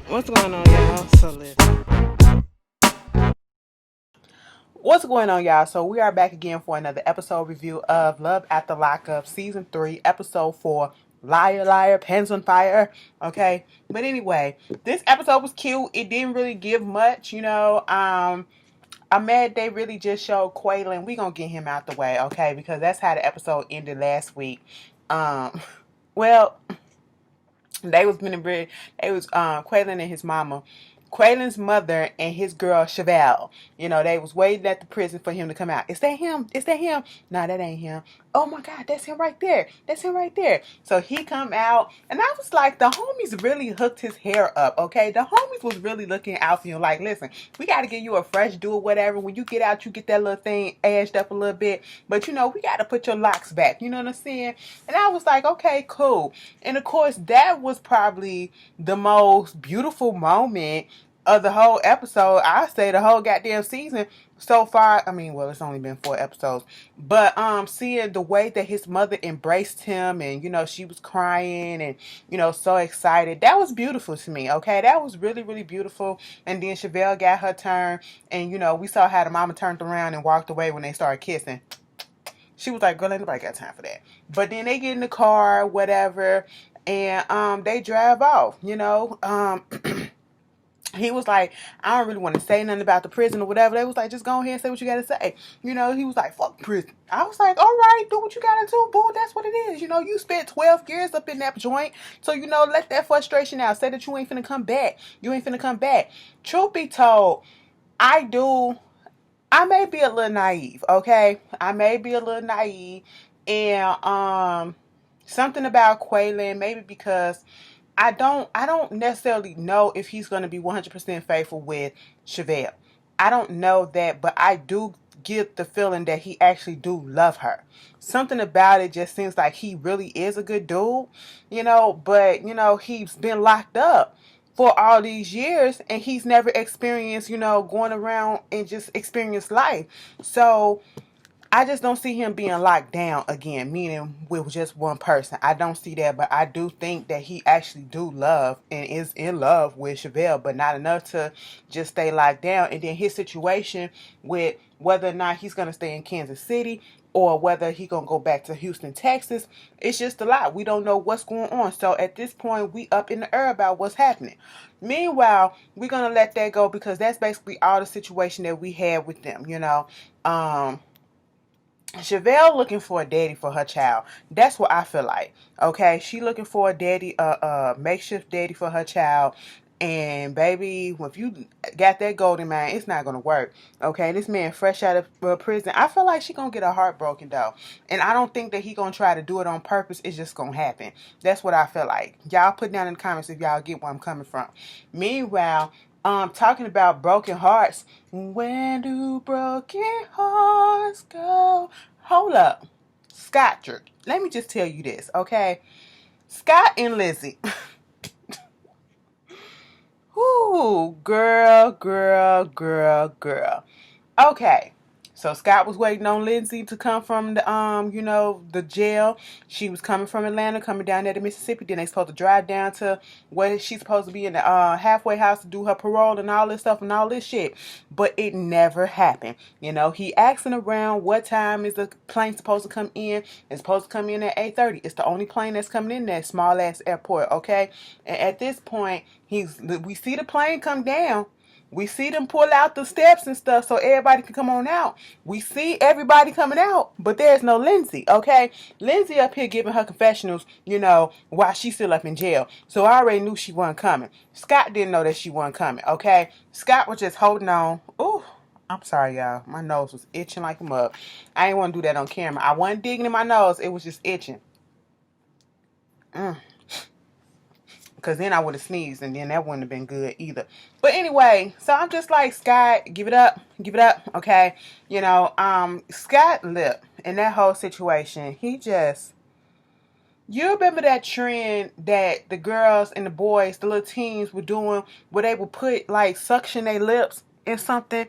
What's going on, y'all? So listen. What's going on, y'all? So we are back again for another episode review of Love After Lockup Season 3, Episode 4, Liar, Liar, Pants on Fire. Okay? But anyway, this episode was cute. It didn't really give much, I'm mad they really just showed Quaylen. We gonna get him out the way, okay? Because that's how the episode ended last week. Um, well, they was been very, they was Quaylen and his mama, Quaylen's mother and his girl Chevelle. They was waiting at the prison for him to come out. Is that him? Is that him? No, that ain't him. Oh my God, that's him right there. That's him right there. So he come out, and I was like, the homies really hooked his hair up. Okay, the homies was really looking out for him. Like, listen, we got to give you a fresh do or whatever. When you get out, you get that little thing edged up a little bit. But we got to put your locks back. You know what I'm saying? And I was like, okay, cool. And of course, that was probably the most beautiful moment of the whole episode. I say the whole goddamn season so far. I mean, well, it's only been 4 episodes, but seeing the way that his mother embraced him, and she was crying and so excited, that was beautiful to me. Okay, that was really, really beautiful. And then Chevelle got her turn, and we saw how the mama turned around and walked away when they started kissing. She was like, girl, ain't nobody got time for that. But then they get in the car, whatever, and they drive off. He was like, I don't really want to say nothing about the prison or whatever. They was like, just go ahead and say what you got to say. He was like, fuck prison. I was like, all right, do what you got to do, boo. That's what it is. You spent 12 years up in that joint. So, let that frustration out. Say that you ain't finna come back. You ain't finna come back. Truth be told, I may be a little naive, okay? I may be a little naive. And something about Quaylen, maybe because I don't necessarily know if he's going to be 100% faithful with Chevelle. I don't know that, but I do get the feeling that he actually do love her. Something about it just seems like he really is a good dude, but he's been locked up for all these years, and he's never experienced, going around and just experience life. So I just don't see him being locked down again, meaning with just one person. I don't see that, but I do think that he actually do love and is in love with Chevelle, but not enough to just stay locked down. And then his situation with whether or not he's going to stay in Kansas City or whether he going to go back to Houston, Texas, it's just a lot. We don't know what's going on. So at this point, we up in the air about what's happening. Meanwhile, we're going to let that go because that's basically all the situation that we had with them. Chevelle looking for a daddy for her child. That's what I feel like. Okay, she looking for a daddy, makeshift daddy for her child. And baby, if you got that golden man, it's not gonna work. Okay, this man fresh out of prison. I feel like she gonna get her heart broken though, and I don't think that he gonna try to do it on purpose. It's just gonna happen. That's what I feel like. Y'all put down in the comments if y'all get where I'm coming from. Meanwhile, talking about broken hearts. Where do broken hearts go? Hold up. Scott, let me just tell you this, okay? Scott and Lizzie. Ooh, girl, girl, girl, girl. Okay. So Scott was waiting on Lindsay to come from the jail. She was coming from Atlanta, coming down there to Mississippi. Then they supposed to drive down to where she's supposed to be in the halfway house to do her parole and all this stuff and all this shit. But it never happened. He asking around what time is the plane supposed to come in. It's supposed to come in at 8:30. It's the only plane that's coming in that small ass airport, okay? And at this point, we see the plane come down. We see them pull out the steps and stuff so everybody can come on out. We see everybody coming out, but there's no Lindsay, okay? Lindsay up here giving her confessionals, while she's still up in jail. So I already knew she wasn't coming. Scott didn't know that she wasn't coming, okay? Scott was just holding on. Ooh, I'm sorry, y'all. My nose was itching like a mug. I didn't want to do that on camera. I wasn't digging in my nose. It was just itching. Because then I would have sneezed, and then that wouldn't have been good either. But anyway, so I'm just like, Scott, give it up, okay? Scott Lip, in that whole situation, you remember that trend that the girls and the boys, the little teens were doing, where they would put, like, suction their lips in something,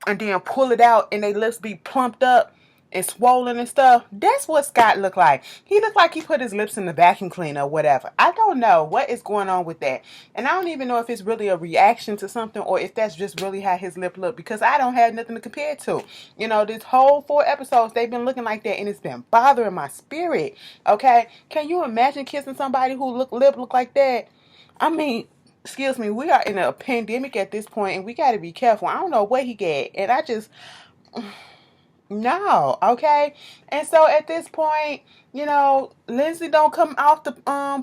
and then pull it out, and their lips be plumped up? and swollen and stuff. That's what Scott looked like. He looked like he put his lips in the vacuum cleaner or whatever. I don't know what is going on with that. And I don't even know if it's really a reaction to something or if that's just really how his lip looked, because I don't have nothing to compare to. You know, this whole 4 episodes, they've been looking like that and it's been bothering my spirit. Okay? Can you imagine kissing somebody who lip look like that? I mean, excuse me, we are in a pandemic at this point and we got to be careful. I don't know what he got. And I just, no, okay? And so at this point, you know, Lindsay don't come off the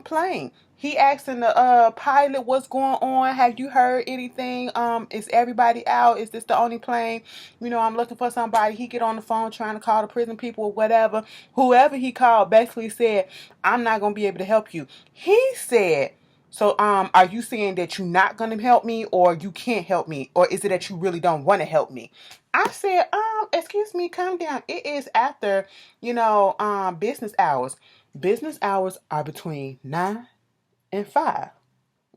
plane. He asking the pilot what's going on. Have you heard anything? Is everybody out? Is this the only plane? You know, I'm looking for somebody. He get on the phone trying to call the prison people or whatever. Whoever he called basically said, I'm not gonna be able to help you. He said, so are you saying that you're not gonna help me or you can't help me? Or is it that you really don't want to help me? I said, excuse me, calm down. It is after, business hours. Business hours are between 9 and 5.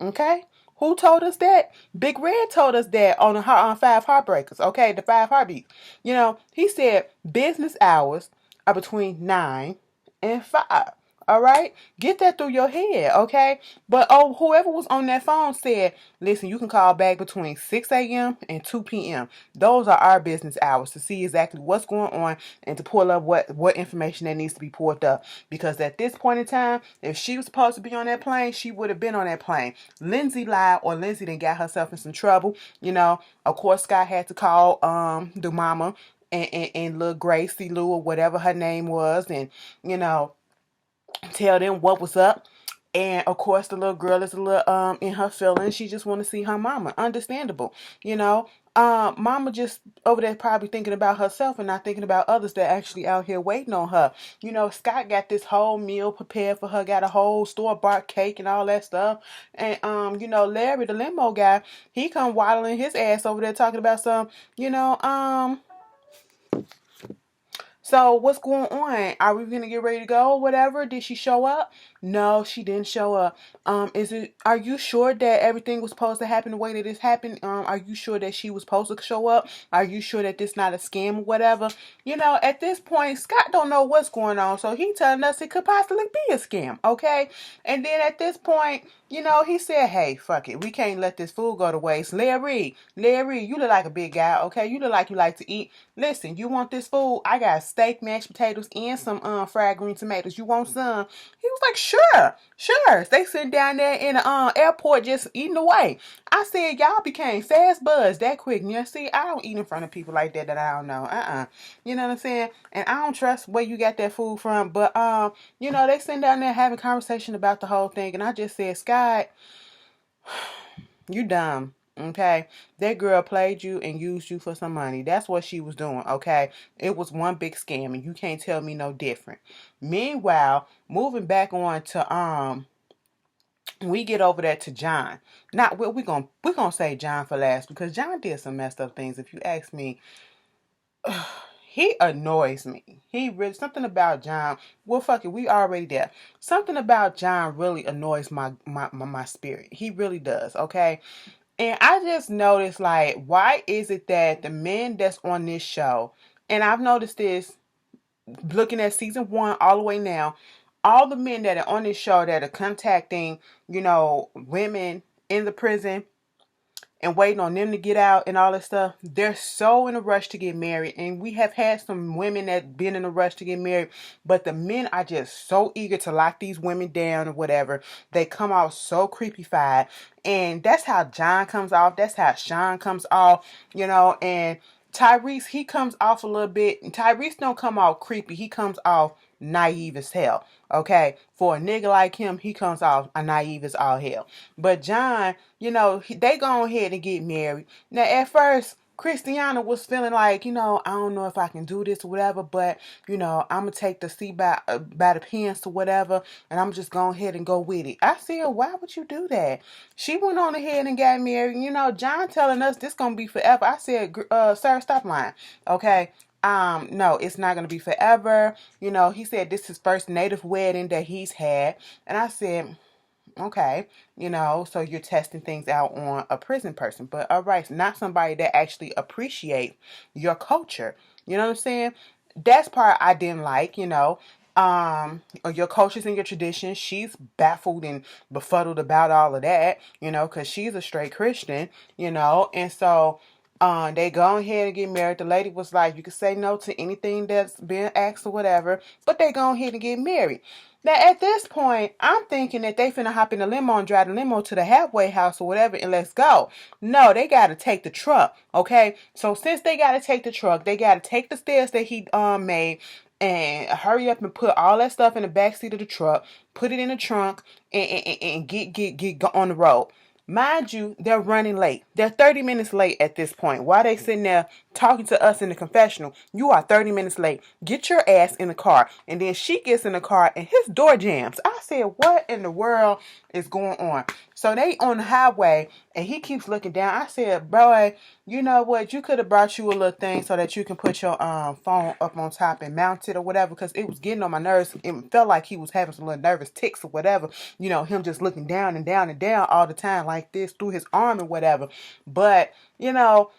Okay? Who told us that? Big Red told us that on Five Heartbreakers. Okay, the Five Heartbeats. You know, he said business hours are between 9 and 5. All right, get that through your head, okay? But whoever was on that phone said, listen, you can call back between 6 a.m. and 2 p.m. Those are our business hours to see exactly what's going on and to pull up what information that needs to be pulled up. Because at this point in time, if she was supposed to be on that plane, she would have been on that plane. Lindsay lied, or Lindsay done got herself in some trouble. You know, of course, Scott had to call the mama and little Gracie Lou or whatever her name was, and you know, tell them what was up. And of course the little girl is a little in her feelings. She just want to see her mama. Understandable. You know. Mama just over there probably thinking about herself and not thinking about others that actually out here waiting on her. You know, Scott got this whole meal prepared for her, got a whole store-bought cake and all that stuff. And Larry, the limo guy, he come waddling his ass over there talking about some, so what's going on? Are we gonna get ready to go? Whatever. Did she show up? No, she didn't show up. Are you sure that everything was supposed to happen the way that it's happened? Are you sure that she was supposed to show up? Are you sure that this not a scam or whatever? You know, at this point, Scott don't know what's going on, so he telling us it could possibly be a scam. Okay, and then at this point, he said, hey, fuck it. We can't let this food go to waste. Larry, you look like a big guy, okay? You look like you like to eat. Listen, you want this food? I got steak, mashed potatoes, and some fried green tomatoes. You want some? He was like, sure. They sitting down there in the airport just eating away. I said, y'all became fast buds that quick. You see, I don't eat in front of people like that I don't know. You know what I'm saying? And I don't trust where you got that food from. But they sitting down there having conversation about the whole thing. And I just said, Scott, you dumb. Okay, that girl played you and used you for some money. That's what she was doing. Okay, it was one big scam, and you can't tell me no different. Meanwhile, moving back on to we get over there to John. Not we're gonna say John for last because John did some messed up things. If you ask me, he annoys me. He really something about John. Well, fuck it, we already there. Something about John really annoys my spirit. He really does. Okay. And I just noticed, like, why is it that the men that's on this show, and I've noticed this looking at season 1 all the way now, all the men that are on this show that are contacting, women in the prison and waiting on them to get out and all that stuff, they're so in a rush to get married. And we have had some women that been in a rush to get married, but the men are just so eager to lock these women down or whatever. They come off so creepy-fied. And that's how John comes off. That's how Sean comes off, and Tyrese, he comes off a little bit. Tyrese don't come off creepy. He comes off naive as hell. Okay, for a nigga like him, he comes off a naive as all hell. But John, they go ahead and get married. Now, at first, Christiana was feeling like, I don't know if I can do this or whatever, but, I'm going to take the seat by the pants or whatever, and I'm just going ahead and go with it. I said, why would you do that? She went on ahead and got married. John telling us this going to be forever. I said, sir, stop lying. Okay. No, it's not going to be forever. He said this is his first native wedding that he's had. And I said, okay, so you're testing things out on a prison person. But all right, not somebody that actually appreciate your culture. You know what I'm saying? that's part I didn't like, you know. Your cultures and your traditions, she's baffled and befuddled about all of that, you know, because she's a straight Christian, you know. And so they go ahead and get married. The lady was like, you can say no to anything that's been asked or whatever, but they go ahead and get married. Now, at this point, I'm thinking that they finna hop in the limo and drive the limo to the halfway house or whatever and let's go. No, they gotta take the truck, okay? So since they gotta take the truck, they gotta take the stairs that he made and hurry up and put all that stuff in the back seat of the truck, put it in the trunk, and get on the road. Mind you, they're running late. They're 30 minutes late at this point. While they sitting there talking to us in the confessional, you are 30 minutes late. Get your ass in the car. And then she gets in the car and his door jams. I said, what in the world is going on? So they on the highway and he keeps looking down. I said, boy, you know what? You could have brought you a little thing so that you can put your phone up on top and mount it or whatever, because it was getting on my nerves. It felt like he was having some little nervous tics or whatever. You know, him just looking down and down and down all the time like this through his arm and whatever. But, you know,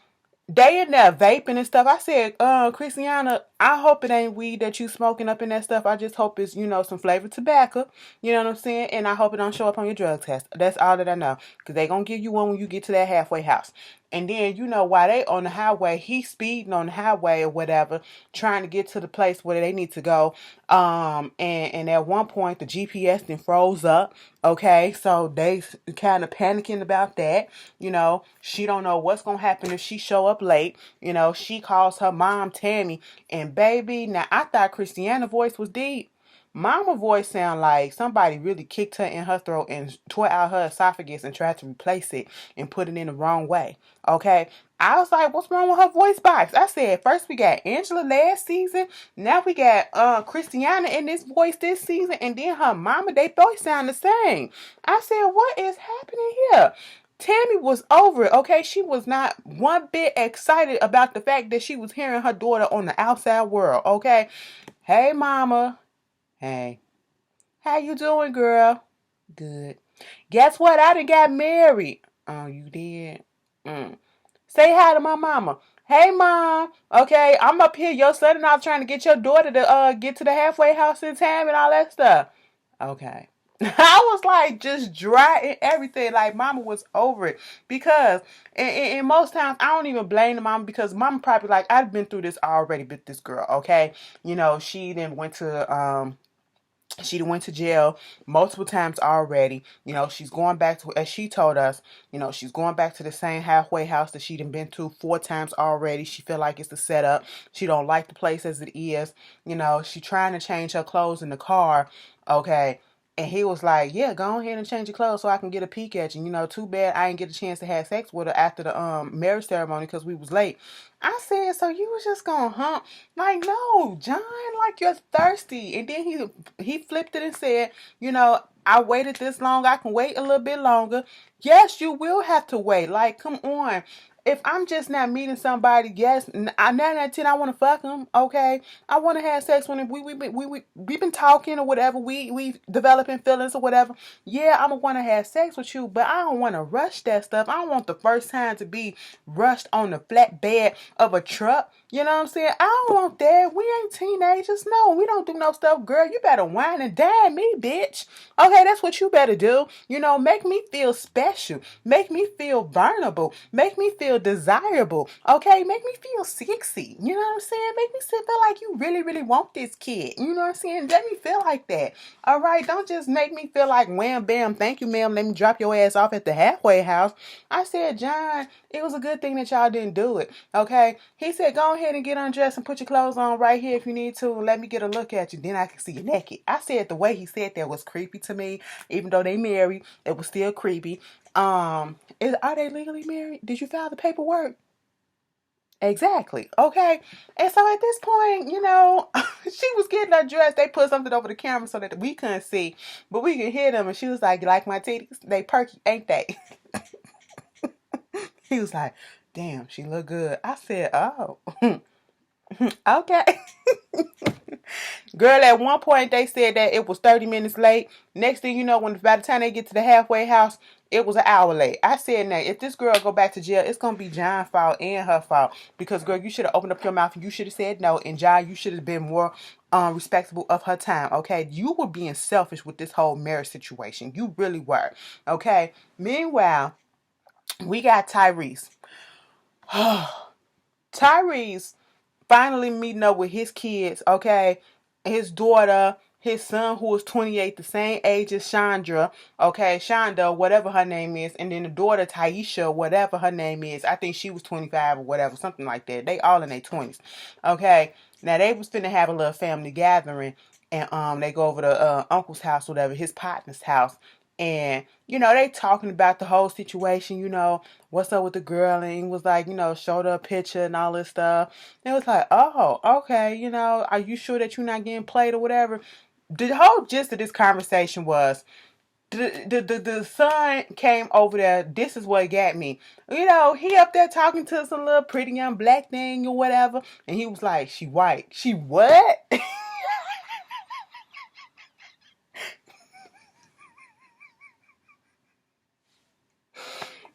they in there vaping and stuff. I said, Christiana, I hope it ain't weed that you smoking up in that stuff. I just hope it's, you know, some flavored tobacco. You know what I'm saying? And I hope it don't show up on your drug test. That's all that I know. Because they going to give you one when you get to that halfway house. And then, you know, while they on the highway, he's speeding on the highway or whatever, trying to get to the place where they need to go. And at one point, the GPS then froze up. Okay, so they kind of panicking about that. You know, she don't know what's going to happen if she show up late. You know, she calls her mom, Tammy. And baby, now I thought Christiana's voice was deep. Mama voice sound like somebody really kicked her in her throat and tore out her esophagus and tried to replace it and put it in the wrong way. Okay. I was like, what's wrong with her voice box? I said, first we got Angela last season. Now we got Christiana in this voice this season. And then her mama, they both sound the same. I said, what is happening here? Tammy was over it, okay? She was not one bit excited about the fact that she was hearing her daughter on the outside world, okay? Hey, mama. Hey. How you doing, girl? Good. Guess what? I done got married. Oh, you did? Say hi to my mama. Hey, mom. Okay, I'm up here. Your son and I trying to get your daughter to get to the halfway house in time and all that stuff. Okay. I was like just dry and everything. Like mama was over it because and most times I don't even blame the mama because mama probably like I've been through this already with this girl. Okay, you know she then went to jail multiple times already. You know, she's going back to, as she told us, you know, she's going back to the same halfway house that she done been to 4 times already. She feel like it's the setup. She don't like the place as it is. You know, she trying to change her clothes in the car. Okay. And he was like, yeah, go ahead and change your clothes so I can get a peek at you. You know, too bad I didn't get a chance to have sex with her after the marriage ceremony because we was late. I said, so you was just gonna hump? Like, no, John, like you're thirsty. And then he flipped it and said, you know, I waited this long. I can wait a little bit longer. Yes, you will have to wait. Like, come on. If I'm just not meeting somebody, yes, 9 out of 10, I want to fuck them. Okay, I want to have sex with them. We've been talking or whatever. We developing feelings or whatever. Yeah, I'm gonna want to have sex with you, but I don't want to rush that stuff. I don't want the first time to be rushed on the flatbed of a truck. You know what I'm saying? I don't want that. We ain't teenagers. No, we don't do no stuff. Girl, you better wine and dine me, bitch. Okay, that's what you better do. You know, make me feel special. Make me feel vulnerable. Make me feel desirable. Okay, make me feel sexy. You know what I'm saying? Make me feel like you really, really want this kid. You know what I'm saying? Let me feel like that. All right, don't just make me feel like wham, bam, thank you, ma'am. Let me drop your ass off at the halfway house. I said, John, it was a good thing that y'all didn't do it. Okay, he said, go ahead and get undressed and put your clothes on right here if you need to, and let me get a look at you. Then I can see you naked. I said the way he said that was creepy to me. Even though they married, it was still creepy. Are they legally married? Did you file the paperwork? Exactly. Okay. And so at this point, you know, she was getting her dressed. They put something over the camera so that we couldn't see, but we could hear them. And she was like, "You like my titties? They perky, ain't they?" He was like, "Damn, she look good." I said, "Oh, okay." Girl, at one point they said that it was 30 minutes late. Next thing you know, by the time they get to the halfway house, it was an hour late. I said, now, if this girl go back to jail, it's going to be John's fault and her fault. Because, girl, you should have opened up your mouth and you should have said no. And, John, you should have been more respectable of her time, okay? You were being selfish with this whole marriage situation. You really were, okay? Meanwhile, we got Tyrese. Tyrese finally meeting up with his kids, okay? His daughter, his son, who is 28, the same age as Chandra, okay? Shonda, whatever her name is, and then the daughter, Taisha, whatever her name is. I think she was 25 or whatever, something like that. They all in their 20s, okay? Now, they was finna have a little family gathering, and they go over to uncle's house, whatever, his partner's house. And, they talking about the whole situation, what's up with the girl, and he was like, showed her a picture and all this stuff. And it was like, oh, okay, are you sure that you're not getting played or whatever? The whole gist of this conversation was the son came over there. This is what got me. He up there talking to some little pretty young black thing or whatever, and he was like, she white. She what?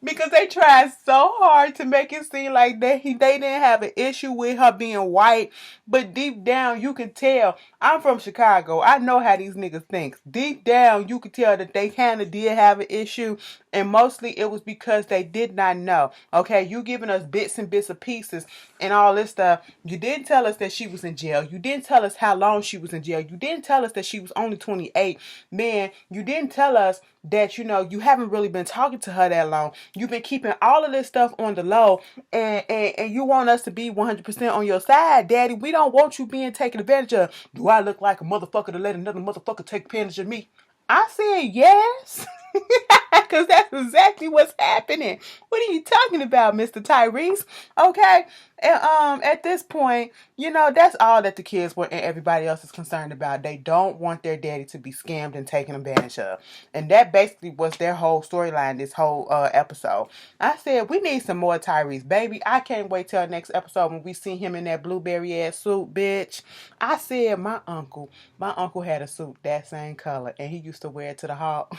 Because they tried so hard to make it seem like they didn't have an issue with her being white, but deep down you can tell. I'm from Chicago. I know how these niggas think. Deep down you could tell that they kind of did have an issue, and mostly it was because they did not know. Okay, you giving us bits and bits of pieces and all this stuff. You didn't tell us that she was in jail. You didn't tell us how long she was in jail. You didn't tell us that she was only 28. Man, you didn't tell us that you haven't really been talking to her that long. You've been keeping all of this stuff on the low, and you want us to be 100% on your side, Daddy. We don't want you being taken advantage of. Do I look like a motherfucker to let another motherfucker take advantage of me? I said yes. Because that's exactly what's happening. What are you talking about, Mr. Tyrese? Okay. And at this point, that's all that the kids were and everybody else is concerned about. They don't want their daddy to be scammed and taken advantage of. And that basically was their whole storyline, this whole episode. I said, we need some more Tyrese, baby. I can't wait till next episode when we see him in that blueberry ass suit, bitch. I said, my uncle had a suit that same color, and he used to wear it to the hall.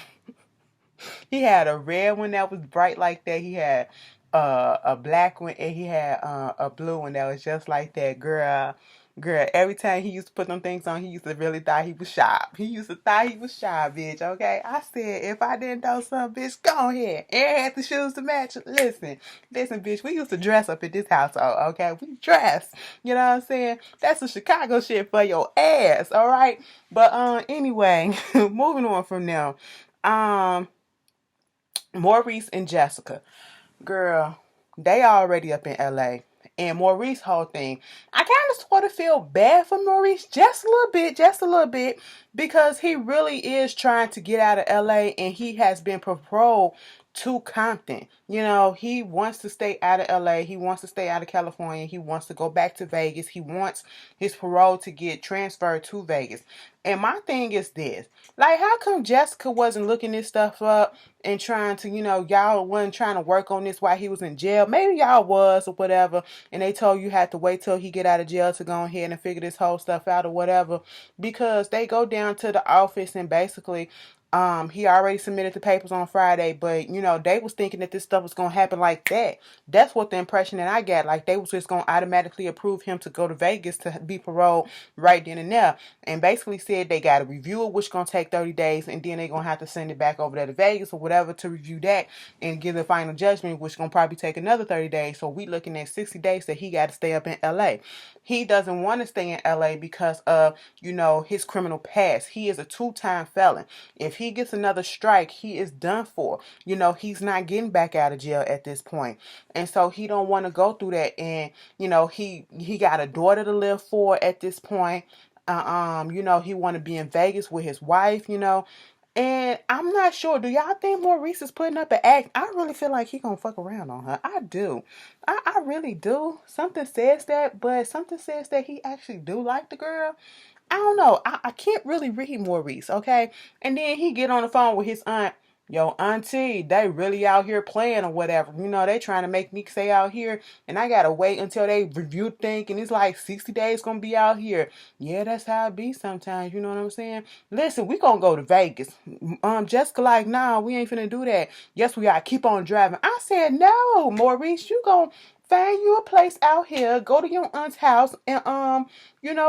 He had a red one that was bright like that. He had a black one, and he had a blue one that was just like that. Girl, every time he used to put them things on, he used to really thought he was sharp. He used to thought he was sharp, bitch, okay? I said, if I didn't know something, bitch, go ahead. And had the shoes to match. Listen, bitch, we used to dress up at this household, okay? We dress. You know what I'm saying? That's some Chicago shit for your ass, all right? But anyway, moving on from now. Maurice and Jessica. Girl, they already up in LA. And Maurice whole thing, I kind of sort of feel bad for Maurice just a little bit, because he really is trying to get out of LA, and he has been paroled to Compton. He wants to stay out of LA. He wants to stay out of California. He wants to go back to Vegas. He wants his parole to get transferred to Vegas. And my thing is this. Like, how come Jessica wasn't looking this stuff up and trying to, y'all wasn't trying to work on this while he was in jail? Maybe y'all was or whatever, and they told you had to wait till he get out of jail to go ahead and figure this whole stuff out or whatever, because they go down to the office and basically he already submitted the papers on Friday, but they was thinking that this stuff was gonna happen like that. That's what the impression that I got. Like, they was just gonna automatically approve him to go to Vegas to be paroled right then and there. And basically said they gotta review it, which gonna take 30 days, and then they gonna have to send it back over there to Vegas or whatever to review that and give the final judgment, which gonna probably take another 30 days. So we looking at 60 days that he gotta stay up in LA. He doesn't want to stay in LA because of, his criminal past. He is a 2-time felon. If he gets another strike, he is done for. He's not getting back out of jail at this point. And so he don't want to go through that. And, he got a daughter to live for at this point. He want to be in Vegas with his wife, And I'm not sure. Do y'all think Maurice is putting up an act? I really feel like he gonna fuck around on her. I do. I really do. Something says that, but something says that he actually do like the girl. I don't know. I can't really read Maurice, okay? And then he get on the phone with his aunt. yo, auntie, they really out here playing or whatever. You know, they trying to make me stay out here, and I gotta wait until they review thing, and it's like 60 days gonna be out here. Yeah, that's how it be sometimes. You know what I'm saying? Listen, we gonna go to Vegas. Jessica like, nah, we ain't finna do that. Yes, we gotta keep on driving. I said, no, Maurice, you gonna find you a place out here, go to your aunt's house, and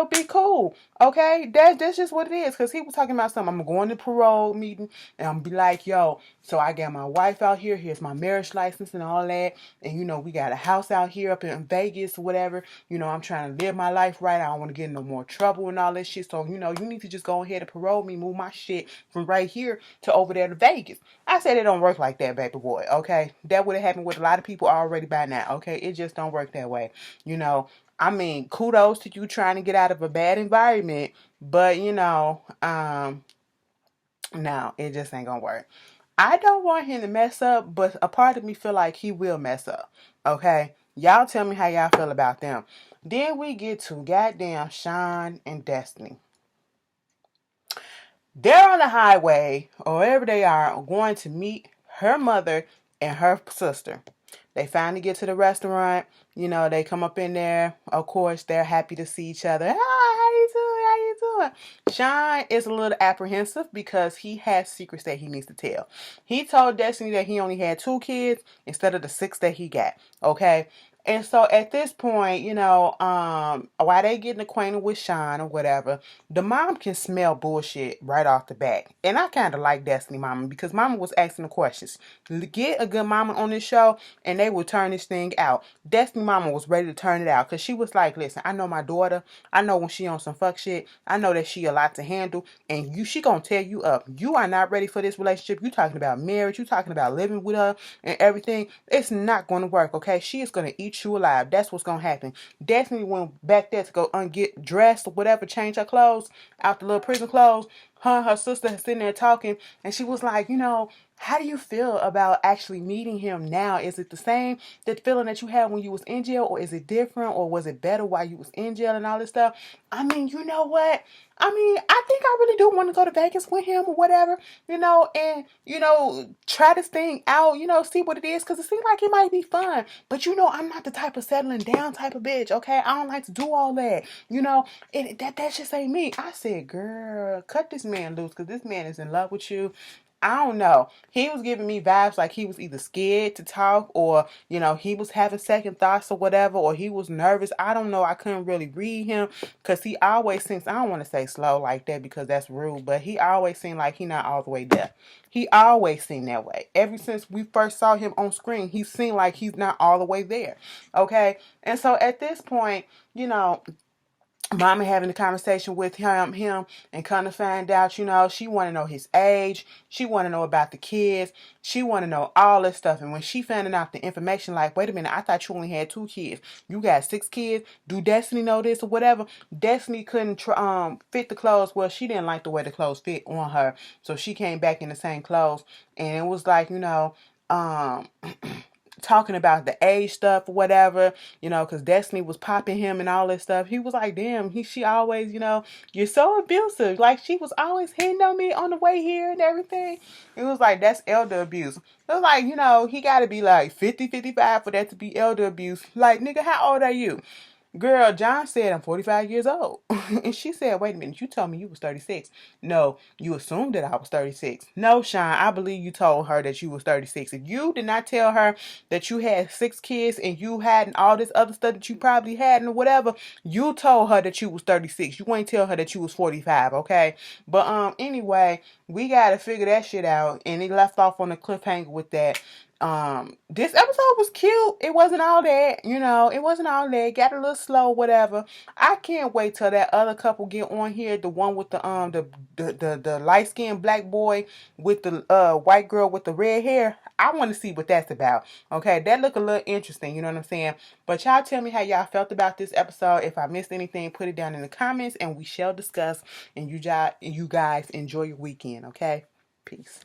be cool. Okay, that's just what it is. Cause he was talking about something. I'm going to parole meeting, and I'm be like, yo, so I got my wife out here. Here's my marriage license and all that, and we got a house out here up in Vegas or whatever. I'm trying to live my life right. I don't want to get in no more trouble and all that shit. So you need to just go ahead and parole me, move my shit from right here to over there to Vegas. I said it don't work like that, baby boy. Okay, that would have happened with a lot of people already by now. Okay, it just don't work that way. I mean, kudos to you trying to get out of a bad environment, but no, it just ain't gonna work. I don't want him to mess up, but a part of me feel like he will mess up. Okay, y'all tell me how y'all feel about them. Then we get to goddamn Sean and Destiny. They're on the highway, or wherever they are, going to meet her mother and her sister. They finally get to the restaurant. They come up in there. Of course, they're happy to see each other. Hi, how you doing? How you doing? Sean is a little apprehensive because he has secrets that he needs to tell. He told Destiny that he only had 2 kids instead of the 6 that he got. Okay? And so at this point, while they getting acquainted with Sean or whatever, the mom can smell bullshit right off the bat. And I kind of like Destiny Mama because Mama was asking the questions. Get a good mama on this show and they will turn this thing out. Destiny Mama was ready to turn it out because she was like, listen, I know my daughter. I know when she on some fuck shit. I know that she a lot to handle. And she gonna tear you up. You are not ready for this relationship. You talking about marriage. You talking about living with her and everything. It's not going to work, okay? She is going to eat you alive. That's what's going to happen. Destiny went back there to go get dressed or whatever, change her clothes out the little prison clothes. Her and her sister sitting there talking, and she was like, how do you feel about actually meeting him now? Is it the same, the feeling that you had when you was in jail, or is it different, or was it better while you was in jail and all this stuff? I mean, you know what? I think I really do want to go to Vegas with him or whatever, and, try this thing out, see what it is, because it seems like it might be fun. But, I'm not the type of settling down type of bitch, okay? I don't like to do all that, and that just ain't me. I said, girl, cut this man loose, because this man is in love with you. I don't know. He was giving me vibes like he was either scared to talk or, he was having second thoughts or whatever, or he was nervous. I don't know. I couldn't really read him because he always seems, I don't want to say slow like that because that's rude, but he always seemed like he not all the way there. He always seemed that way. Ever since we first saw him on screen, he seemed like he's not all the way there. Okay? And so at this point, Mama having a conversation with him and kind of find out, she want to know his age. She want to know about the kids. She want to know all this stuff. And when she finding out the information, like, wait a minute, I thought you only had 2 kids. You got 6 kids. Do Destiny know this or whatever? Destiny couldn't fit the clothes. Well, she didn't like the way the clothes fit on her. So she came back in the same clothes. And it was like, talking about the age stuff or whatever, because Destiny was popping him and all this stuff. He was like, damn, she always, you're so abusive. Like, she was always hitting on me on the way here and everything. It was like, that's elder abuse. It was like, he got to be like 50, 55 for that to be elder abuse. Like, nigga, how old are you? Girl, John said, I'm 45 years old. And she said, wait a minute, you told me you was 36. No, you assumed that I was 36. No, Sean, I believe you told her that you was 36. If you did not tell her that you had 6 kids and you had all this other stuff that you probably had and whatever, you told her that you was 36. You ain't tell her that you was 45, okay? But anyway, we got to figure that shit out. And it left off on a cliffhanger with that. This episode was cute. It wasn't all that, it wasn't all that. Got a little slow, whatever. I can't wait till that other couple get on here. The one with the light skinned black boy with the white girl with the red hair. I want to see what that's about. Okay, that look a little interesting. You know what I'm saying? But y'all tell me how y'all felt about this episode. If I missed anything, put it down in the comments and we shall discuss. And you guys enjoy your weekend. Okay, peace.